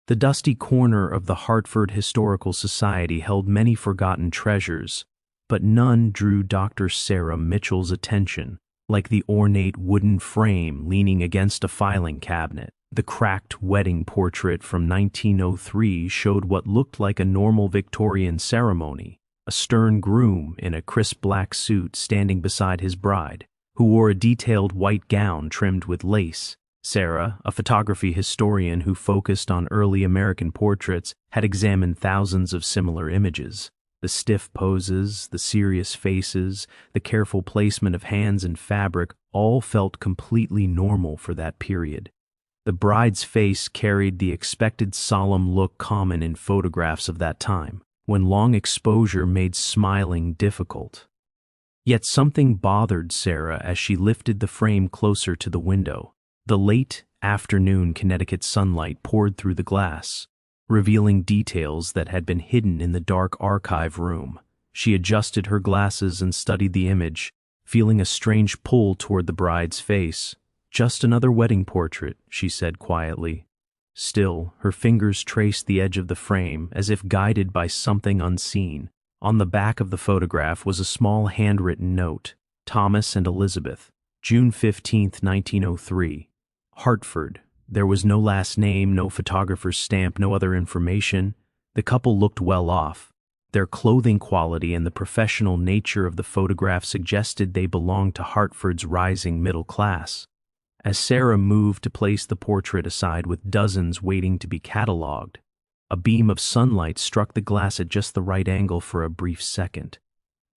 The dusty corner of the Hartford Historical Society held many forgotten treasures, but none drew Dr. Sarah Mitchell's attention like the ornate wooden frame leaning against a filing cabinet. The cracked wedding portrait from 1903 showed what looked like a normal Victorian ceremony, a stern groom in a crisp black suit standing beside his bride, who wore a detailed white gown trimmed with lace. Sarah, a photography historian who focused on early American portraits, had examined thousands of similar images. The stiff poses, the serious faces, the careful placement of hands in fabric all felt completely normal for that period. The bride's face carried the expected solemn look common in photographs of that time, when long exposure made smiling difficult. Yet something bothered Sarah as she lifted the frame closer to the window. The late afternoon Connecticut sunlight poured through the glass, revealing details that had been hidden in the dark archive room. She adjusted her glasses and studied the image, feeling a strange pull toward the bride's face. "Just another wedding portrait," she said quietly. Still, her fingers traced the edge of the frame as if guided by something unseen. On the back of the photograph was a small handwritten note: Thomas and Elizabeth, June 15, 1903. Hartford. There was no last name, no photographer's stamp, no other information. The couple looked well off. Their clothing quality and the professional nature of the photograph suggested they belonged to Hartford's rising middle class. As Sarah moved to place the portrait aside with dozens waiting to be catalogued, a beam of sunlight struck the glass at just the right angle for a brief second.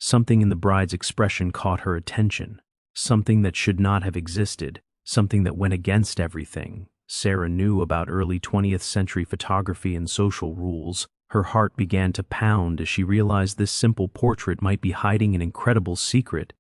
Something in the bride's expression caught her attention, something that should not have existed, something that went against everything Sarah knew about early 20th century photography and social rules. Her heart began to pound as she realized this simple portrait might be hiding an incredible secret.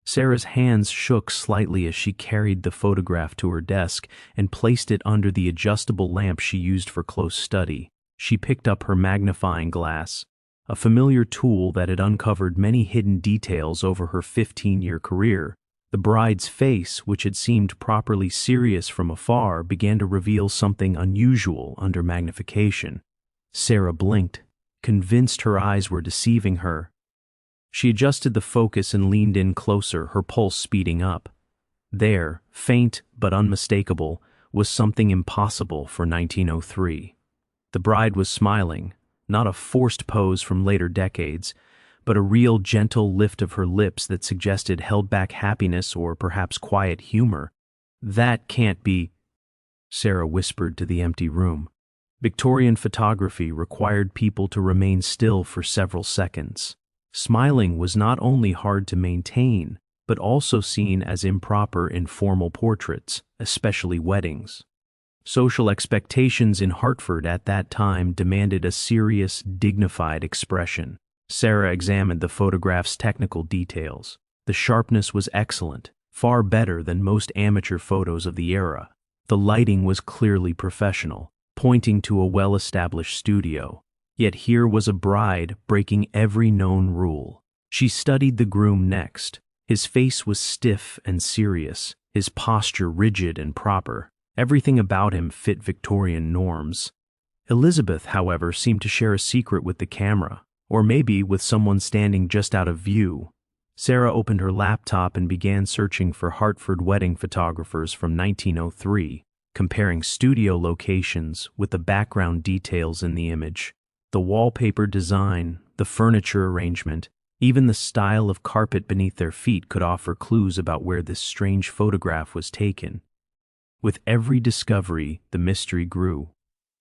Sarah's hands shook slightly as she carried the photograph to her desk and placed it under the adjustable lamp she used for close study. She picked up her magnifying glass, a familiar tool that had uncovered many hidden details over her 15-year career. The bride's face, which had seemed properly serious from afar, began to reveal something unusual under magnification. Sarah blinked, convinced her eyes were deceiving her. She adjusted the focus and leaned in closer, her pulse speeding up. There, faint but unmistakable, was something impossible for 1903. The bride was smiling, not a forced pose from later decades, but a real gentle lift of her lips that suggested held-back happiness or perhaps quiet humor. "That can't be," Sarah whispered to the empty room. Victorian photography required people to remain still for several seconds. Smiling was not only hard to maintain, but also seen as improper in formal portraits, especially weddings. Social expectations in Hartford at that time demanded a serious, dignified expression. Sarah examined the photograph's technical details. The sharpness was excellent, far better than most amateur photos of the era. The lighting was clearly professional, pointing to a well-established studio. Yet here was a bride breaking every known rule. She studied the groom next. His face was stiff and serious, his posture rigid and proper. Everything about him fit Victorian norms. Elizabeth, however, seemed to share a secret with the camera, or maybe with someone standing just out of view. Sarah opened her laptop and began searching for Hartford wedding photographers from 1903, comparing studio locations with the background details in the image. The wallpaper design, the furniture arrangement, even the style of carpet beneath their feet could offer clues about where this strange photograph was taken. With every discovery, the mystery grew.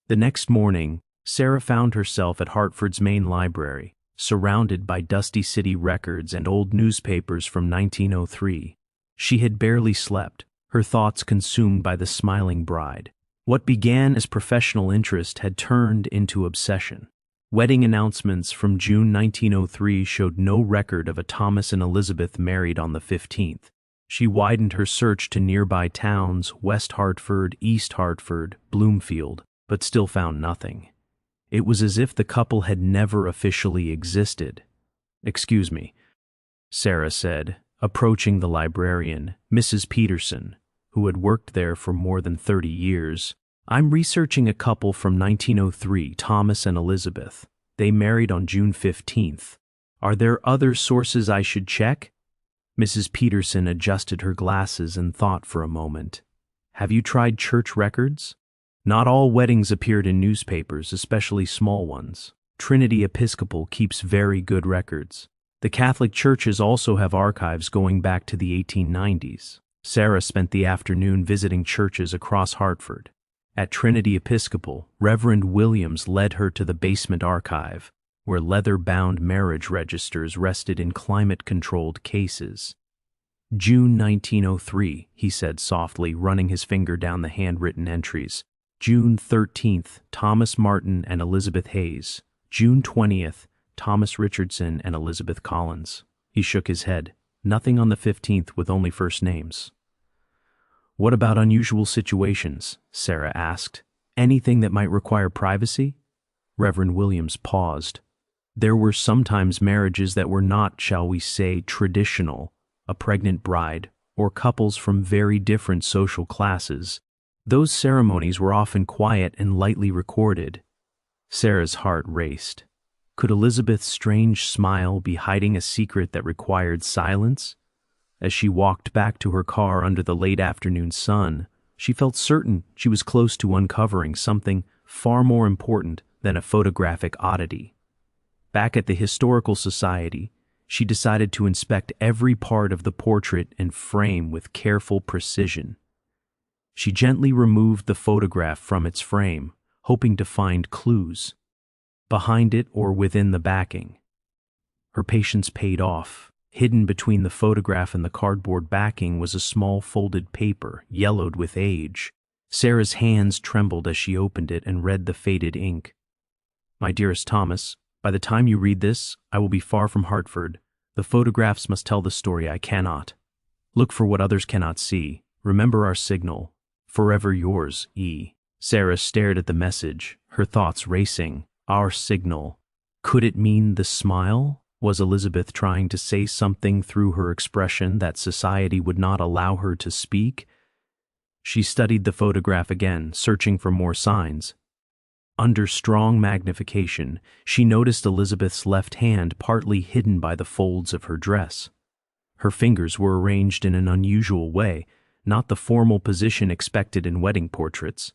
The next morning, Sarah found herself at Hartford's main library, surrounded by dusty city records and old newspapers from 1903. She had barely slept, her thoughts consumed by the smiling bride. What began as professional interest had turned into obsession. Wedding announcements from June 1903 showed no record of a Thomas and Elizabeth married on the 15th. She widened her search to nearby towns, West Hartford, East Hartford, Bloomfield, but still found nothing. It was as if the couple had never officially existed. "Excuse me," Sarah said, approaching the librarian, Mrs. Peterson, who had worked there for more than 30 years. I'm researching a couple from 1903, Thomas and Elizabeth. They married on June 15th. Are there other sources I should check? Mrs. Peterson adjusted her glasses and thought for a moment. Have you tried church records? Not all weddings appeared in newspapers, especially small ones. Trinity Episcopal keeps very good records. The Catholic churches also have archives going back to the 1890s. Sarah spent the afternoon visiting churches across Hartford. At Trinity Episcopal, Reverend Williams led her to the basement archive, where leather-bound marriage registers rested in climate-controlled cases. June 1903, he said softly, running his finger down the handwritten entries. June 13th, Thomas Martin and Elizabeth Hayes. June 20th, Thomas Richardson and Elizabeth Collins. He shook his head. Nothing on the 15th with only first names. What about unusual situations? Sarah asked. Anything that might require privacy? Reverend Williams paused. There were sometimes marriages that were not, shall we say, traditional, a pregnant bride, or couples from very different social classes. Those ceremonies were often quiet and lightly recorded. Sarah's heart raced. Could Elizabeth's strange smile be hiding a secret that required silence? As she walked back to her car under the late afternoon sun, she felt certain she was close to uncovering something far more important than a photographic oddity. Back at the Historical Society, she decided to inspect every part of the portrait and frame with careful precision. She gently removed the photograph from its frame, hoping to find clues, behind it or within the backing. Her patience paid off. Hidden between the photograph and the cardboard backing was a small folded paper, yellowed with age. Sarah's hands trembled as she opened it and read the faded ink. My dearest Thomas, by the time you read this, I will be far from Hartford. The photographs must tell the story I cannot. Look for what others cannot see. Remember our signal. Forever yours, E. Sarah stared at the message, her thoughts racing. Our signal. Could it mean the smile? Was Elizabeth trying to say something through her expression that society would not allow her to speak? She studied the photograph again, searching for more signs. Under strong magnification, she noticed Elizabeth's left hand partly hidden by the folds of her dress. Her fingers were arranged in an unusual way, not the formal position expected in wedding portraits.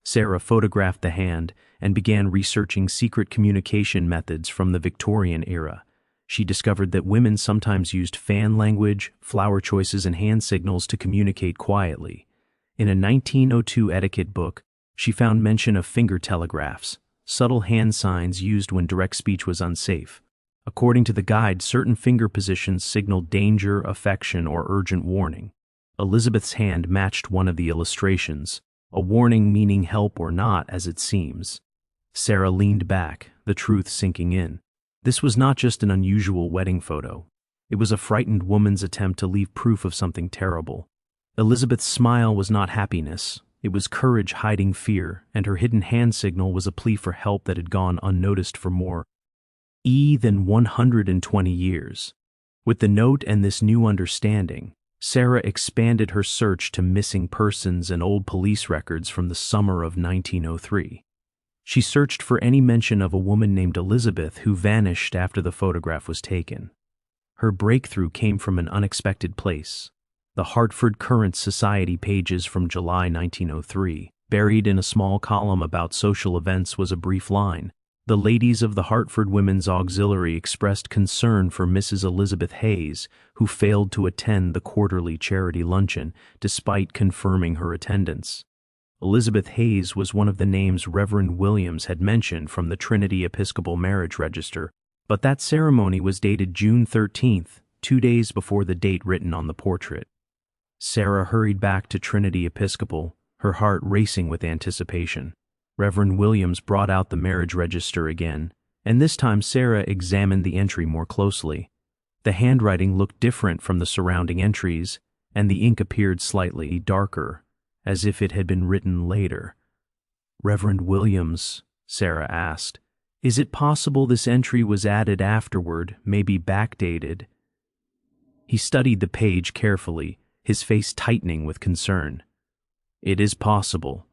Sarah photographed the hand and began researching secret communication methods from the Victorian era. She discovered that women sometimes used fan language, flower choices, and hand signals to communicate quietly. In a 1902 etiquette book, she found mention of finger telegraphs, subtle hand signs used when direct speech was unsafe. According to the guide, certain finger positions signaled danger, affection, or urgent warning. Elizabeth's hand matched one of the illustrations, a warning meaning help or not, as it seems. Sarah leaned back, the truth sinking in. This was not just an unusual wedding photo. It was a frightened woman's attempt to leave proof of something terrible. Elizabeth's smile was not happiness. It was courage hiding fear, and her hidden hand signal was a plea for help that had gone unnoticed for more than 120 years. With the note and this new understanding, Sarah expanded her search to missing persons and old police records from the summer of 1903. She searched for any mention of a woman named Elizabeth who vanished after the photograph was taken. Her breakthrough came from an unexpected place. The Hartford Current Society pages from July 1903. Buried in a small column about social events was a brief line. The ladies of the Hartford Women's Auxiliary expressed concern for Mrs. Elizabeth Hayes, who failed to attend the quarterly charity luncheon, despite confirming her attendance. Elizabeth Hayes was one of the names Reverend Williams had mentioned from the Trinity Episcopal Marriage Register, but that ceremony was dated June 13th, 2 days before the date written on the portrait. Sarah hurried back to Trinity Episcopal, her heart racing with anticipation. Reverend Williams brought out the marriage register again, and this time Sarah examined the entry more closely. The handwriting looked different from the surrounding entries, and the ink appeared slightly darker, as if it had been written later. Reverend Williams, Sarah asked, is it possible this entry was added afterward, maybe backdated? He studied the page carefully, his face tightening with concern. It is possible.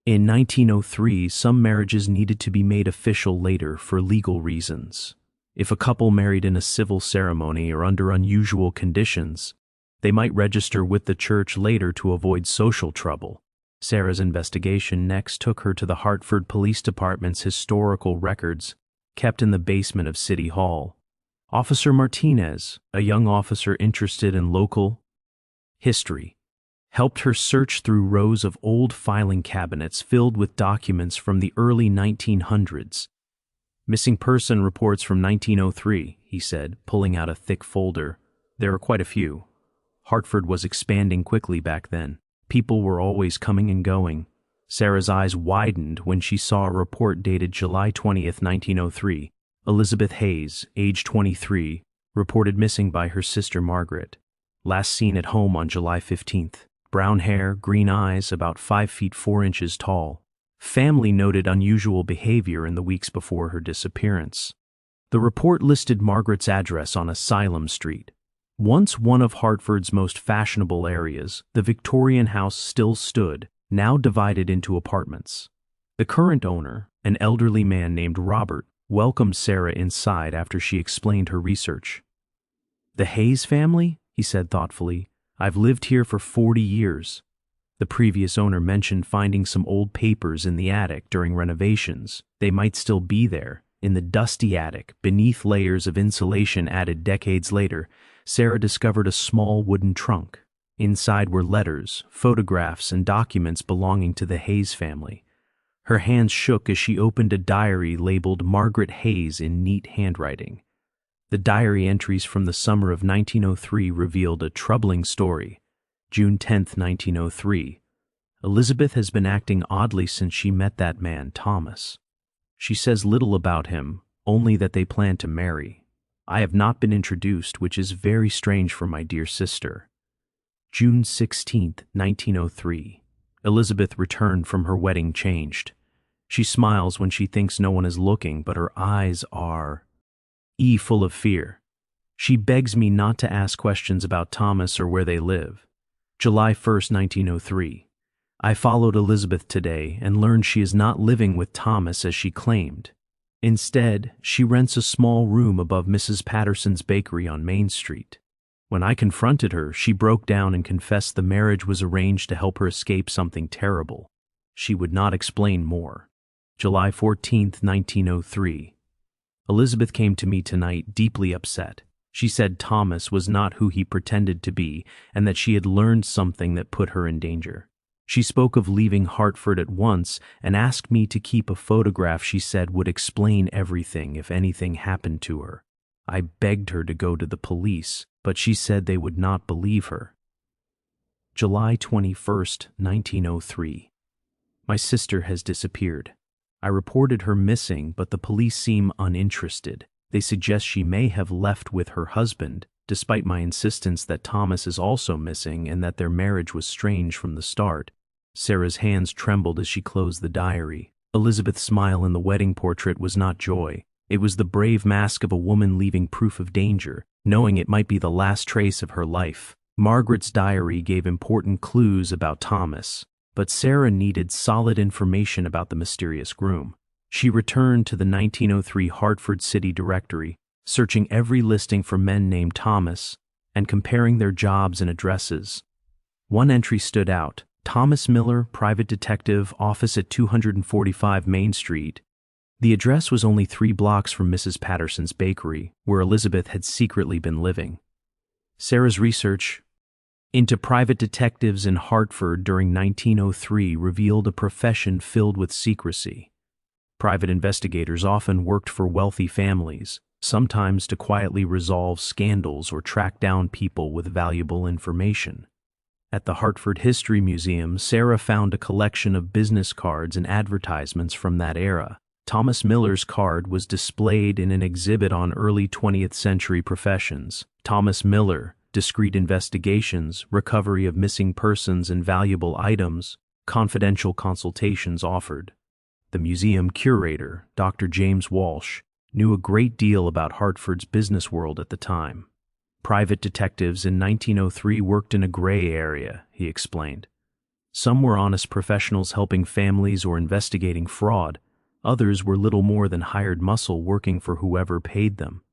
In 1903, some marriages needed to be made official later for legal reasons. If a couple married in a civil ceremony or under unusual conditions, they might register with the church later to avoid social trouble. Sarah's investigation next took her to the Hartford Police Department's historical records, kept in the basement of City Hall. Officer Martinez, a young officer interested in local history, helped her search through rows of old filing cabinets filled with documents from the early 1900s. Missing person reports from 1903, he said, pulling out a thick folder. There are quite a few. Hartford was expanding quickly back then. People were always coming and going. Sarah's eyes widened when she saw a report dated July 20th, 1903. Elizabeth Hayes, age 23, reported missing by her sister Margaret. Last seen at home on July 15th. Brown hair, green eyes, about 5 feet 4 inches tall. Family noted unusual behavior in the weeks before her disappearance. The report listed Margaret's address on Asylum Street. Once one of Hartford's most fashionable areas, the Victorian house still stood, now divided into apartments. The current owner, an elderly man named Robert, welcomed Sarah inside after she explained her research. "The Hayes family?" he said thoughtfully. "I've lived here for 40 years. The previous owner mentioned finding some old papers in the attic during renovations. They might still be there, in the dusty attic, beneath layers of insulation added decades later. Sarah discovered a small wooden trunk. Inside were letters, photographs, and documents belonging to the Hayes family. Her hands shook as she opened a diary labeled Margaret Hayes in neat handwriting. The diary entries from the summer of 1903 revealed a troubling story. June 10, 1903. Elizabeth has been acting oddly since she met that man, Thomas. She says little about him, only that they plan to marry. I have not been introduced, which is very strange for my dear sister. June 16, 1903. Elizabeth returned from her wedding changed. She smiles when she thinks no one is looking, but her eyes are full of fear. She begs me not to ask questions about Thomas or where they live. July 1, 1903. I followed Elizabeth today and learned she is not living with Thomas as she claimed. Instead, she rents a small room above Mrs. Patterson's bakery on Main Street. When I confronted her, she broke down and confessed the marriage was arranged to help her escape something terrible. She would not explain more. July 14, 1903. Elizabeth came to me tonight deeply upset. She said Thomas was not who he pretended to be and that she had learned something that put her in danger. She spoke of leaving Hartford at once and asked me to keep a photograph she said would explain everything if anything happened to her. I begged her to go to the police, but she said they would not believe her. July 21, 1903. My sister has disappeared. I reported her missing, but the police seem uninterested. They suggest she may have left with her husband, despite my insistence that Thomas is also missing and that their marriage was strange from the start. Sarah's hands trembled as she closed the diary. Elizabeth's smile in the wedding portrait was not joy. It was the brave mask of a woman leaving proof of danger, knowing it might be the last trace of her life. Margaret's diary gave important clues about Thomas, but Sarah needed solid information about the mysterious groom. She returned to the 1903 Hartford City Directory, searching every listing for men named Thomas and comparing their jobs and addresses. One entry stood out: Thomas Miller, private detective, office at 245 Main Street. The address was only 3 blocks from Mrs. Patterson's bakery, where Elizabeth had secretly been living. Sarah's research into private detectives in Hartford during 1903 revealed a profession filled with secrecy. Private investigators often worked for wealthy families, sometimes to quietly resolve scandals or track down people with valuable information. At the Hartford History Museum, Sarah found a collection of business cards and advertisements from that era. Thomas Miller's card was displayed in an exhibit on early 20th century professions. Thomas Miller, discreet investigations, recovery of missing persons and valuable items, confidential consultations offered. The museum curator, Dr. James Walsh, knew a great deal about Hartford's business world at the time. Private detectives in 1903 worked in a gray area, he explained. Some were honest professionals helping families or investigating fraud. Others were little more than hired muscle working for whoever paid them.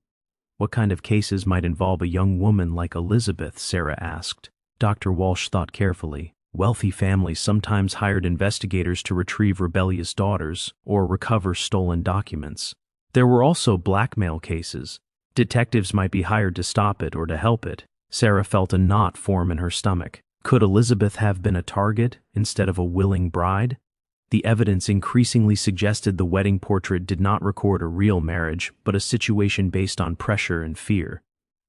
What kind of cases might involve a young woman like Elizabeth? Sarah asked. Dr. Walsh thought carefully. Wealthy families sometimes hired investigators to retrieve rebellious daughters or recover stolen documents. There were also blackmail cases. Detectives might be hired to stop it or to help it. Sarah felt a knot form in her stomach. Could Elizabeth have been a target instead of a willing bride? The evidence increasingly suggested the wedding portrait did not record a real marriage, but a situation based on pressure and fear.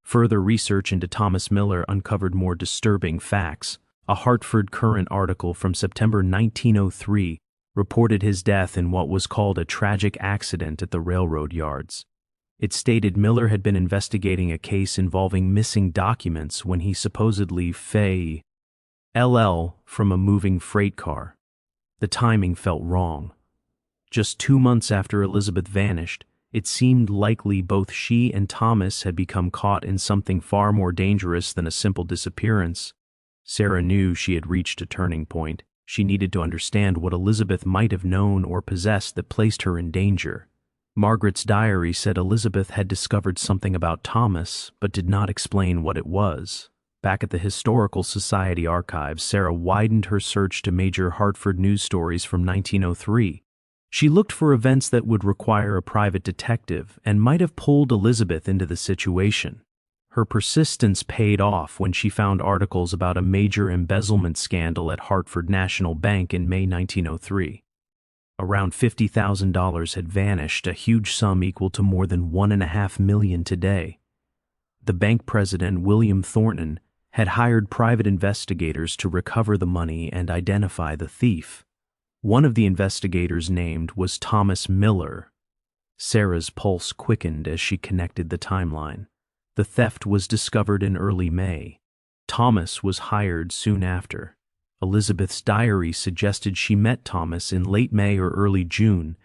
Further research into Thomas Miller uncovered more disturbing facts. A Hartford Courant article from September 1903 reported his death in what was called a tragic accident at the railroad yards. It stated Miller had been investigating a case involving missing documents when he supposedly fell from a moving freight car. The timing felt wrong. Just 2 months after Elizabeth vanished, it seemed likely both she and Thomas had become caught in something far more dangerous than a simple disappearance. Sarah knew she had reached a turning point. She needed to understand what Elizabeth might have known or possessed that placed her in danger. Margaret's diary said Elizabeth had discovered something about Thomas, but did not explain what it was. Back at the Historical Society archives, Sarah widened her search to major Hartford news stories from 1903. She looked for events that would require a private detective and might have pulled Elizabeth into the situation. Her persistence paid off when she found articles about a major embezzlement scandal at Hartford National Bank in May 1903. Around $50,000 had vanished, a huge sum equal to more than $1.5 million today. The bank president, William Thornton, had hired private investigators to recover the money and identify the thief. One of the investigators named was Thomas Miller. Sarah's pulse quickened as she connected the timeline. The theft was discovered in early May. Thomas was hired soon after. Elizabeth's diary suggested she met Thomas in late May or early June.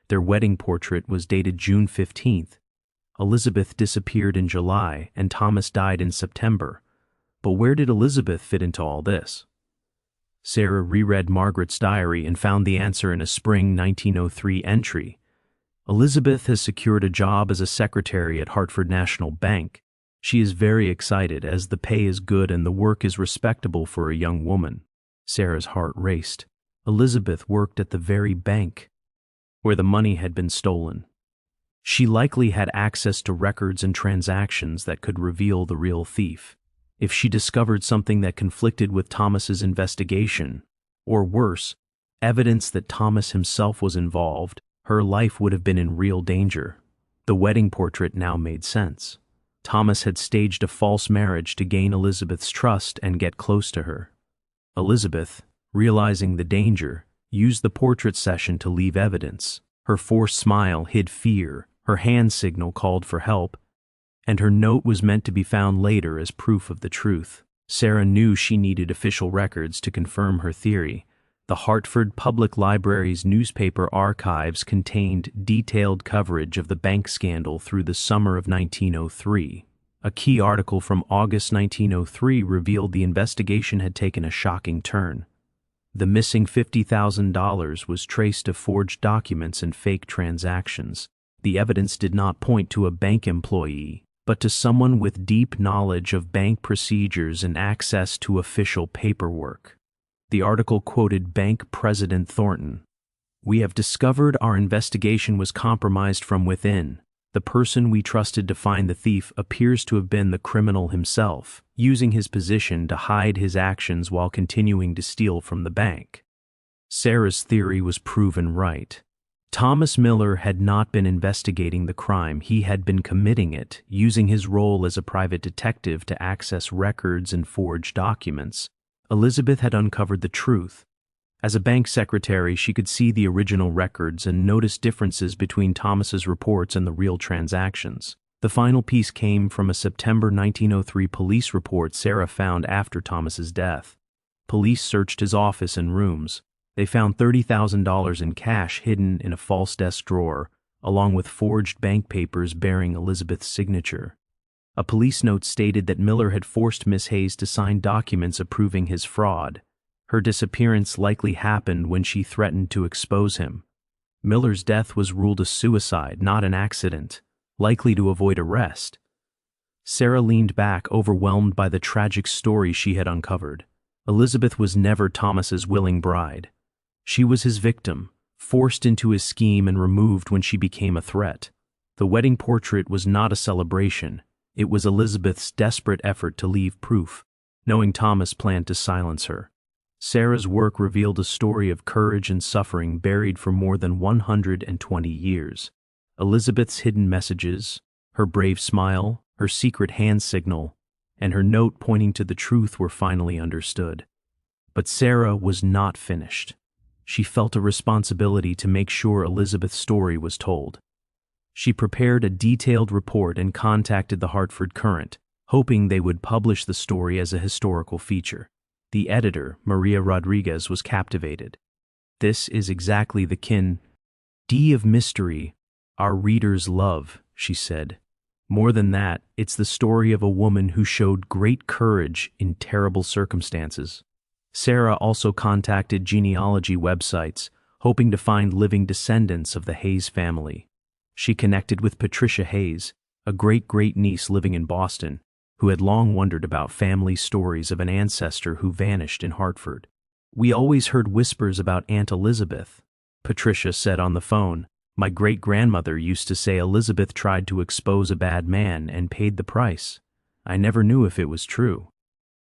Their wedding portrait was dated June 15th. Elizabeth disappeared in July, and Thomas died in September. But where did Elizabeth fit into all this? Sarah reread Margaret's diary and found the answer in a spring 1903 entry. Elizabeth has secured a job as a secretary at Hartford National Bank. She is very excited as the pay is good and the work is respectable for a young woman. Sarah's heart raced. Elizabeth worked at the very bank where the money had been stolen. She likely had access to records and transactions that could reveal the real thief. If she discovered something that conflicted with Thomas's investigation, or worse, evidence that Thomas himself was involved, her life would have been in real danger. The wedding portrait now made sense. Thomas had staged a false marriage to gain Elizabeth's trust and get close to her. Elizabeth, realizing the danger, used the portrait session to leave evidence. Her forced smile hid fear, her hand signal called for help, and her note was meant to be found later as proof of the truth. Sarah knew she needed official records to confirm her theory. The Hartford Public Library's newspaper archives contained detailed coverage of the bank scandal through the summer of 1903. A key article from August 1903 revealed the investigation had taken a shocking turn. The missing $50,000 was traced to forged documents and fake transactions. The evidence did not point to a bank employee, but to someone with deep knowledge of bank procedures and access to official paperwork. The article quoted Bank President Thornton. "We have discovered our investigation was compromised from within. The person we trusted to find the thief appears to have been the criminal himself, using his position to hide his actions while continuing to steal from the bank." Sarah's theory was proven right. Thomas Miller had not been investigating the crime, he had been committing it, using his role as a private detective to access records and forge documents. Elizabeth had uncovered the truth. As a bank secretary, she could see the original records and notice differences between Thomas's reports and the real transactions. The final piece came from a September 1903 police report Sarah found after Thomas's death. Police searched his office and rooms. They found $30,000 in cash hidden in a false desk drawer, along with forged bank papers bearing Elizabeth's signature. A police note stated that Miller had forced Miss Hayes to sign documents approving his fraud. Her disappearance likely happened when she threatened to expose him. Miller's death was ruled a suicide, not an accident, likely to avoid arrest. Sarah leaned back, overwhelmed by the tragic story she had uncovered. Elizabeth was never Thomas's willing bride. She was his victim, forced into his scheme and removed when she became a threat. The wedding portrait was not a celebration. It was Elizabeth's desperate effort to leave proof, knowing Thomas planned to silence her. Sarah's work revealed a story of courage and suffering buried for more than 120 years. Elizabeth's hidden messages, her brave smile, her secret hand signal, and her note pointing to the truth were finally understood. But Sarah was not finished. She felt a responsibility to make sure Elizabeth's story was told. She prepared a detailed report and contacted the Hartford Courant, hoping they would publish the story as a historical feature. The editor, Maria Rodriguez, was captivated. "This is exactly the kind of mystery our readers love," she said. "More than that, it's the story of a woman who showed great courage in terrible circumstances." Sarah also contacted genealogy websites, hoping to find living descendants of the Hayes family. She connected with Patricia Hayes, a great-great-niece living in Boston, who had long wondered about family stories of an ancestor who vanished in Hartford. "We always heard whispers about Aunt Elizabeth," Patricia said on the phone. "My great-grandmother used to say Elizabeth tried to expose a bad man and paid the price. I never knew if it was true."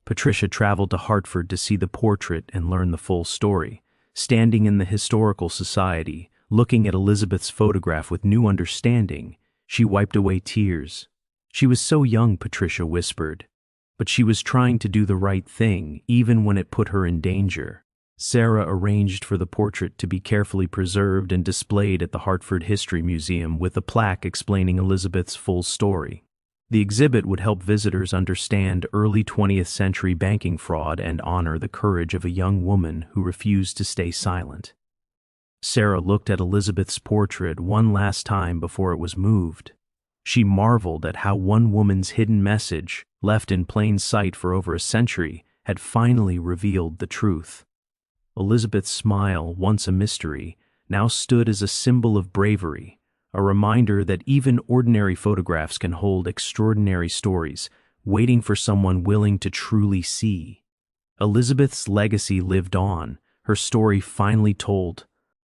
Patricia traveled to Hartford to see the portrait and learn the full story. Standing in the Historical Society, looking at Elizabeth's photograph with new understanding, she wiped away tears. "She was so young," Patricia whispered, "but she was trying to do the right thing, even when it put her in danger." Sarah arranged for the portrait to be carefully preserved and displayed at the Hartford History Museum with a plaque explaining Elizabeth's full story. The exhibit would help visitors understand early 20th century banking fraud and honor the courage of a young woman who refused to stay silent. Sarah looked at Elizabeth's portrait one last time before it was moved. She marveled at how one woman's hidden message, left in plain sight for over a century, had finally revealed the truth. Elizabeth's smile, once a mystery, now stood as a symbol of bravery, a reminder that even ordinary photographs can hold extraordinary stories, waiting for someone willing to truly see. Elizabeth's legacy lived on, her story finally told,